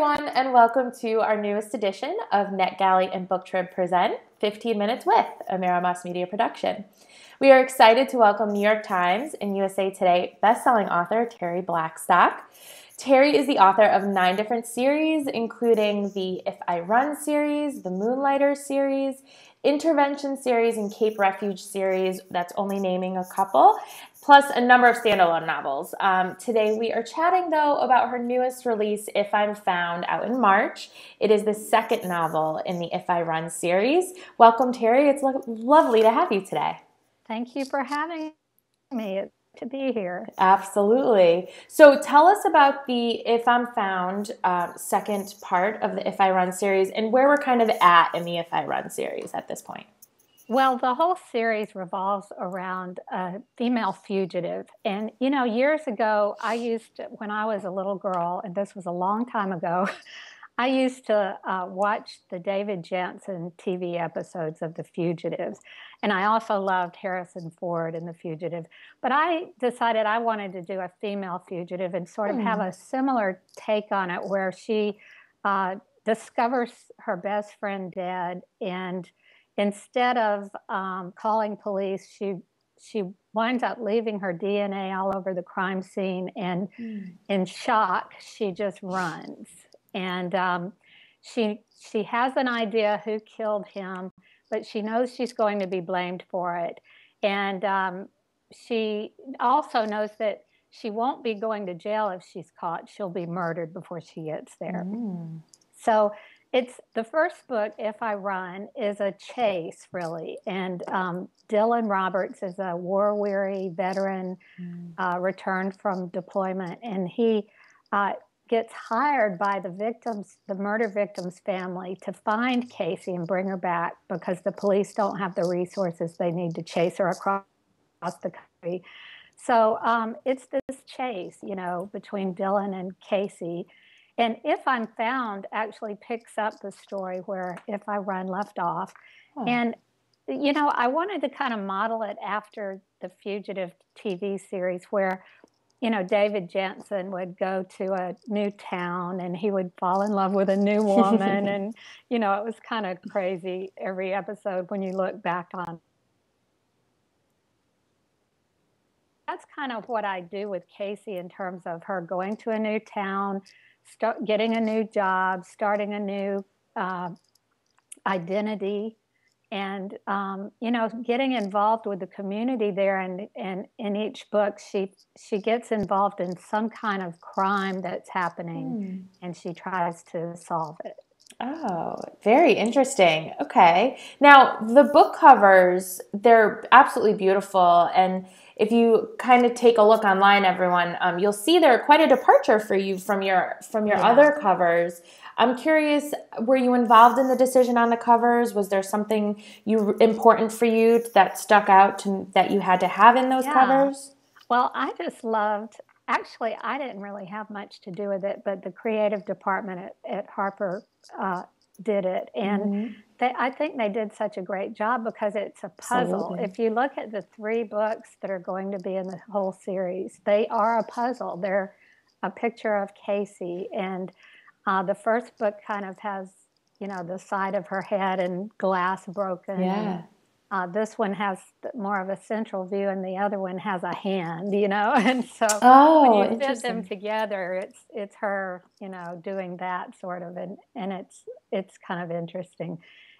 everyone, and welcome to our newest edition of NetGalley and BookTrib present 15 Minutes with, a Merrimass Media production. We are excited to welcome New York Times and USA Today bestselling author Terri Blackstock. Terri is the author of 9 different series, including the If I Run series, the Moonlighters series, Intervention series, and Cape Refuge series. That's only naming a couple, plus a number of standalone novels. Today we are chatting, though, about her newest release, If I'm Found, out in March. It is the second novel in the If I Run series. Welcome, Terri. It's lovely to have you today. Thank you for having me to be here. Absolutely. So tell us about the If I'm Found second part of the If I Run series and where we're kind of at in the If I Run series at this point. Well, the whole series revolves around a female fugitive. And, you know, years ago, when I was a little girl, and this was a long time ago, I used to watch the David Janssen TV episodes of The Fugitives. And I also loved Harrison Ford in The Fugitive. But I decided I wanted to do a female fugitive and sort of have a similar take on it, where she discovers her best friend dead, and instead of calling police, she winds up leaving her DNA all over the crime scene, and in shock, she just runs. And she has an idea who killed him, but she knows she's going to be blamed for it. And she also knows that she won't be going to jail if she's caught. She'll be murdered before she gets there. So it's the first book, If I Run, is a chase, really. And Dylan Roberts is a war-weary veteran returned from deployment, and he gets hired by the murder victim's family to find Casey and bring her back, because the police don't have the resources they need to chase her across the country. So it's this chase, you know, between Dylan and Casey. And If I'm Found actually picks up the story where If I Run left off. And, you know, I wanted to kind of model it after the Fugitive TV series, where, you know, David Janssen would go to a new town and he would fall in love with a new woman. And, you know, it was kind of crazy every episode when you look back on. That's kind of what I do with Casey in terms of her going to a new town, getting a new job, starting a new identity, and you know, getting involved with the community there. And in each book, she gets involved in some kind of crime that's happening, and she tries to solve it. Oh, very interesting. Okay. Now, the book covers, they're absolutely beautiful. And if you kind of take a look online, everyone, you'll see they're quite a departure for you from your other covers. I'm curious, were you involved in the decision on the covers? Was there something important for you that stuck out that you had to have in those covers? Well, I just loved, actually, I didn't really have much to do with it, but the creative department at Harper did it. And I think they did such a great job, because it's a puzzle. Absolutely. If you look at the 3 books that are going to be in the whole series, they are a puzzle. They're a picture of Casey. And the first book kind of has, you know, the side of her head and glass broken. Yeah. This one has more of a central view, and the other one has a hand, you know. And so when you fit them together, it's her, you know, doing that sort of, and it's kind of interesting.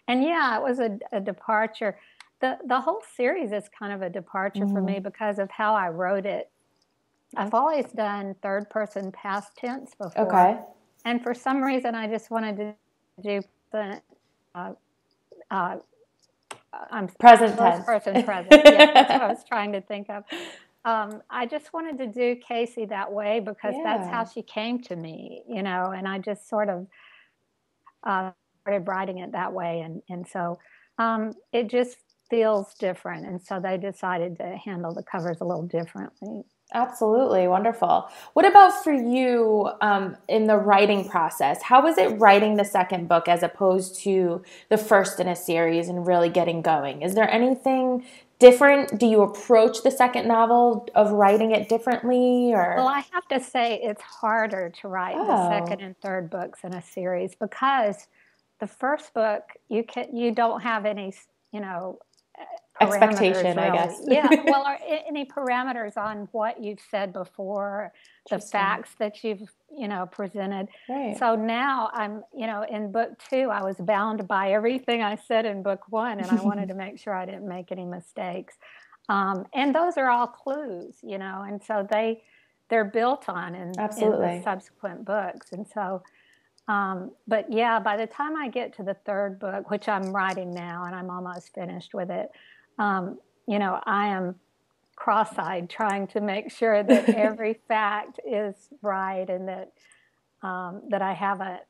And yeah, it was a departure. The whole series is kind of a departure for me because of how I wrote it. I've always done third person past tense before. Okay. And for some reason, I just wanted to do present tense. Person present. Yeah, that's what I was trying to think of. I just wanted to do Casey that way, because that's how she came to me, you know, and I just sort of started writing it that way. And so it just feels different. And so they decided to handle the covers a little differently. Absolutely. Wonderful. What about for you in the writing process? How was it writing the second book as opposed to the first in a series and really getting going? Is there anything different? Do you approach the second novel of writing it differently, or? Well, I have to say it's harder to write the second and third books in a series because the first book you don't have any, Expectation, really. I guess. Yeah, well, or any parameters on what you've said before, the facts that you've, presented. Right. So now I'm, in book 2, I was bound by everything I said in book 1, and I wanted to make sure I didn't make any mistakes. And those are all clues, and so they're built on in the subsequent books. And so, but yeah, by the time I get to the third book, which I'm writing now, and I'm almost finished with it, I am cross-eyed trying to make sure that every fact is right and that that I haven't,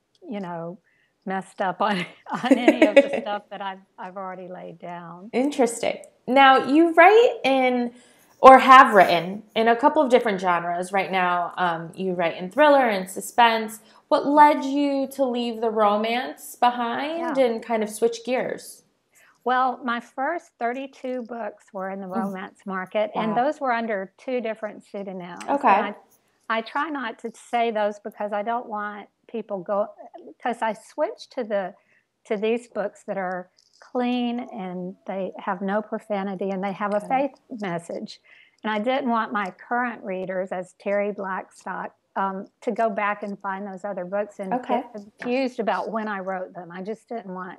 messed up on any of the stuff that I've already laid down. Interesting. Now, you write in, or have written in a couple of different genres. Right now, you write in thriller and suspense. What led you to leave the romance behind and kind of switch gears? Well, my first 32 books were in the romance market, and those were under 2 different pseudonyms. Okay. I try not to say those because I don't want people because I switched to these books that are clean and they have no profanity and they have a faith message. And I didn't want my current readers, as Terri Blackstock, to go back and find those other books and get confused about when I wrote them. I just didn't want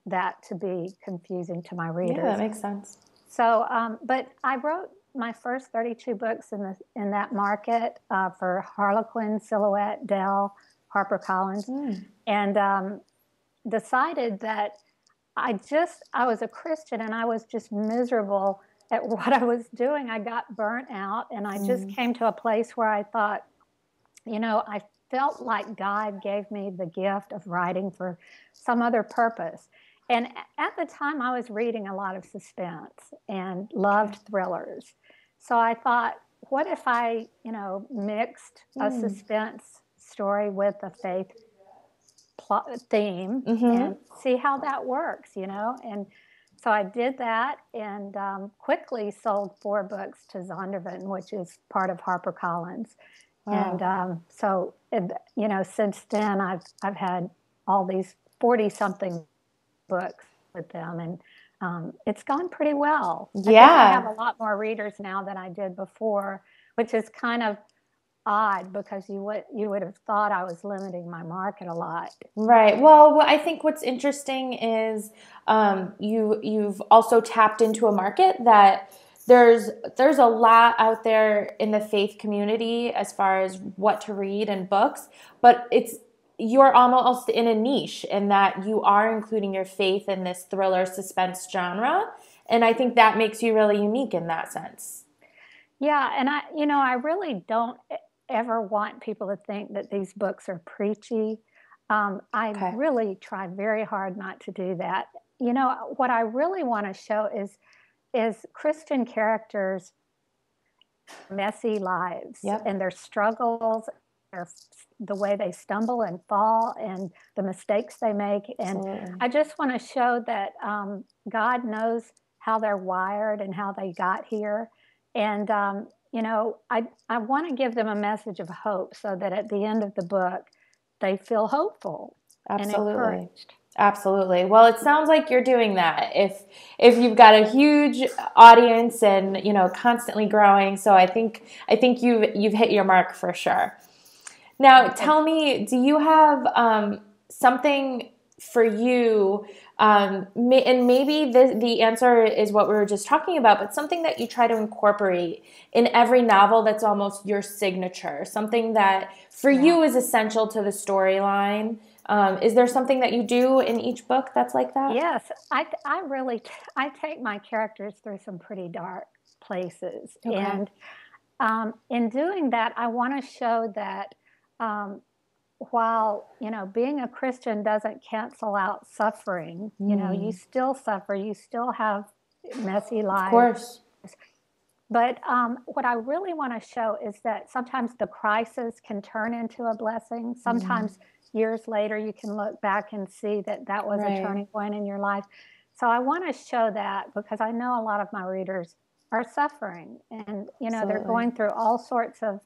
that to be confusing to my readers. Yeah, that makes sense. So, but I wrote my first 32 books in that market for Harlequin, Silhouette, Dell, HarperCollins, and decided that I was a Christian and I was just miserable at what I was doing. I got burnt out, and I just came to a place where I thought, I felt like God gave me the gift of writing for some other purpose. And at the time, I was reading a lot of suspense and loved thrillers. So I thought, what if I, mixed a suspense story with a faith theme and see how that works, And so I did that and quickly sold 4 books to Zondervan, which is part of HarperCollins. Wow. And so, since then I've had all these 40-something books with them, and it's gone pretty well. Yeah. I think I have a lot more readers now than I did before, which is kind of odd because you would have thought I was limiting my market a lot. Right. Well, I think what's interesting is you've also tapped into a market that there's a lot out there in the faith community as far as what to read and books, but you're almost in a niche in that you are including your faith in this thriller suspense genre, and I think that makes you really unique in that sense. Yeah, and I really don't ever want people to think that these books are preachy. I really try very hard not to do that. What I really want to show is Christian characters' messy lives and their struggles, the way they stumble and fall and the mistakes they make. And I just want to show that God knows how they're wired and how they got here. And, I want to give them a message of hope so that at the end of the book, they feel hopeful and encouraged. Absolutely. Well, it sounds like you're doing that. If you've got a huge audience and, constantly growing, so I think you've hit your mark for sure. Now, tell me, do you have something for you, and maybe the answer is what we were just talking about, but something that you try to incorporate in every novel that's almost your signature, something that for you is essential to the storyline? Is there something that you do in each book that's like that? Yes, I take my characters through some pretty dark places. And in doing that, I want to show that while, being a Christian doesn't cancel out suffering, you still suffer, you still have messy Of lives. course. But what I really want to show is that sometimes the crisis can turn into a blessing. Sometimes years later, you can look back and see that that was a turning point in your life. So I want to show that because I know a lot of my readers are suffering and, they're going through all sorts of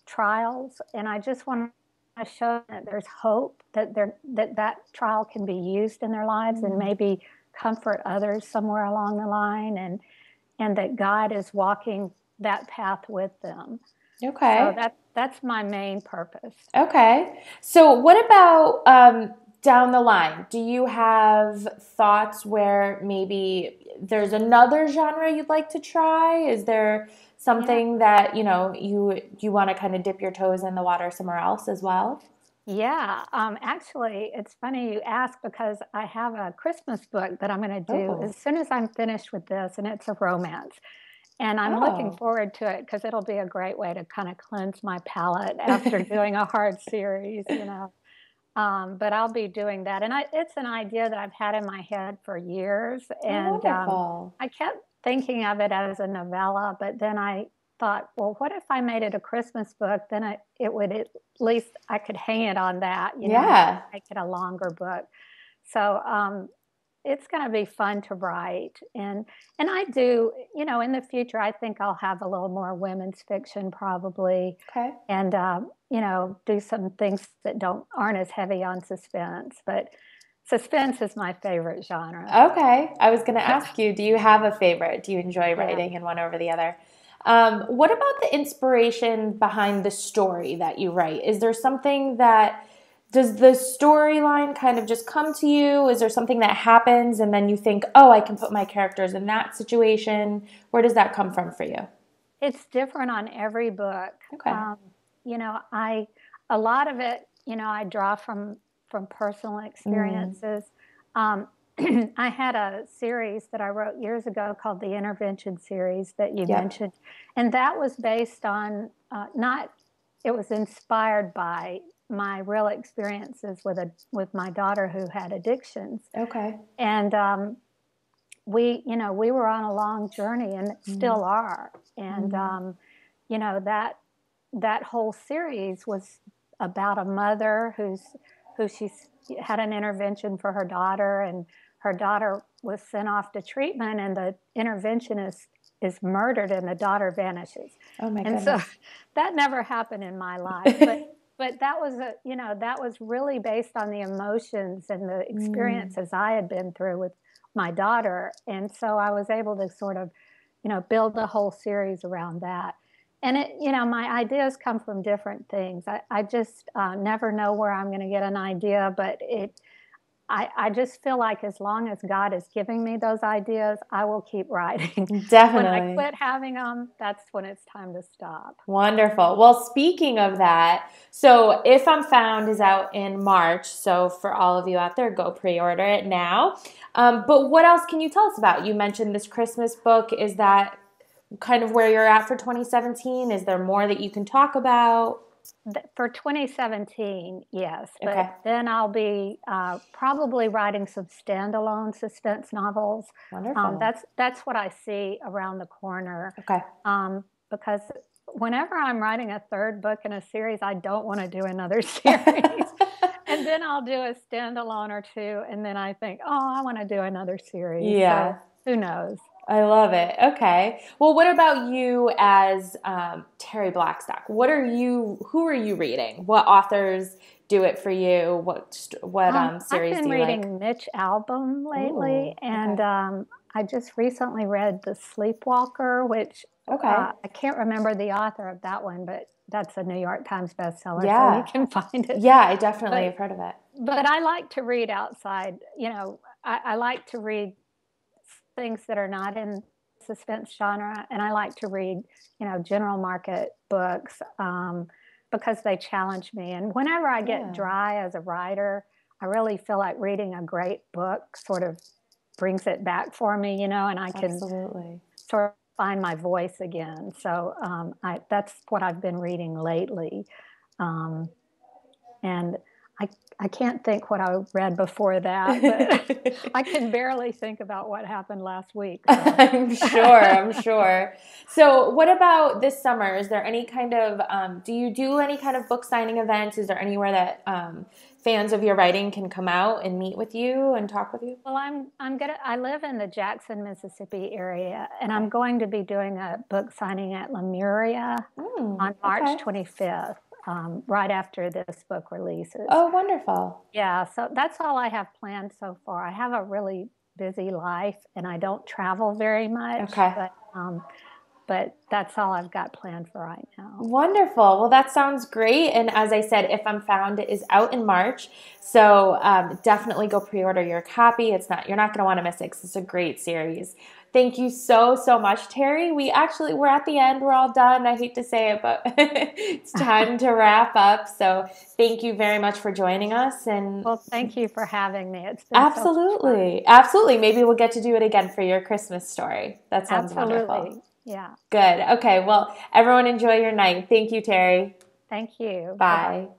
trials. And I just want to show that there's hope, that that trial can be used in their lives and maybe comfort others somewhere along the line, and that God is walking that path with them. Okay. So that's my main purpose. Okay. So what about down the line? Do you have thoughts where maybe there's another genre you'd like to try? Is there something that, you want to kind of dip your toes in the water somewhere else as well? Yeah, actually, it's funny you ask because I have a Christmas book that I'm going to do as soon as I'm finished with this, and it's a romance. And I'm looking forward to it because it'll be a great way to kind of cleanse my palate after doing a hard series, But I'll be doing that. And it's an idea that I've had in my head for years. And I kept thinking of it as a novella, but then I thought, well, what if I made it a Christmas book? Then it would at least I could hang it on that, make it a longer book. So it's going to be fun to write. And I do, in the future, I think I'll have a little more women's fiction probably. Okay. And, do some things that aren't as heavy on suspense. But suspense is my favorite genre. Okay. I was going to ask you, do you have a favorite? Do you enjoy writing in one over the other? What about the inspiration behind the story that you write? Is there something does the storyline kind of just come to you? Is there something that happens and then you think, oh, I can put my characters in that situation? Where does that come from for you? It's different on every book. Okay. A lot of it, I draw from personal experiences. I had a series that I wrote years ago called the Intervention series that you mentioned. And that was based on, it was inspired by my real experiences with my daughter who had addictions. Okay. And we were on a long journey and still are. And, that whole series was about a mother who she's had an intervention for her daughter, and her daughter was sent off to treatment, and the interventionist is murdered and the daughter vanishes. Oh my goodness. And so that never happened in my life. But that was that was really based on the emotions and the experiences I had been through with my daughter. And so I was able to sort of, build a whole series around that. And my ideas come from different things. I just never know where I'm going to get an idea, but I just feel like as long as God is giving me those ideas, I will keep writing. Definitely. When I quit having them, that's when it's time to stop. Wonderful. Well, speaking of that, so If I'm Found is out in March. So for all of you out there, go pre-order it now. But what else can you tell us about? You mentioned this Christmas book. Is that kind of where you're at for 2017? Is there more that you can talk about? For 2017, yes. But then I'll be probably writing some standalone suspense novels. Wonderful. That's what I see around the corner. Okay. Because whenever I'm writing a third book in a series, I don't want to do another series. And then I'll do a standalone or two, and then I think, oh, I want to do another series. Yeah. So who knows? I love it. Okay. Well, what about you as Terri Blackstock? Who are you reading? What authors do it for you? What series do you like? I've been reading Mitch Albom lately, and I just recently read The Sleepwalker, which I can't remember the author of that one, but that's a New York Times bestseller, so you can find it. Yeah, I definitely have heard of it. But I like to read outside. I like to read things that are not in suspense genre, and I like to read, general market books because they challenge me. And whenever I get dry as a writer, I really feel like reading a great book sort of brings it back for me, and I can sort of find my voice again. So that's what I've been reading lately. And I, I can't think what I read before that, but I can barely think about what happened last week. So. I'm sure. I'm sure. So, what about this summer? Is there any kind of, do you do any kind of book signing events? Is there anywhere that fans of your writing can come out and meet with you and talk with you? Well, I live in the Jackson, Mississippi area, and I'm going to be doing a book signing at Lemuria on March 25th, right after this book releases. Oh, wonderful. Yeah, so that's all I have planned so far. I have a really busy life, and I don't travel very much, but that's all I've got planned for right now. Wonderful. Well, that sounds great. And as I said, If I'm Found is out in March. So definitely go pre-order your copy. You're not going to want to miss it because it's a great series. Thank you so, so much, Terri. We're at the end. We're all done. I hate to say it, but it's time to wrap up. So thank you very much for joining us. And well, thank you for having me. It's been absolutely. Absolutely. Maybe we'll get to do it again for your Christmas story. That sounds wonderful. Yeah. Good. Okay. Well, everyone enjoy your night. Thank you, Terri. Thank you. Bye. Bye-bye.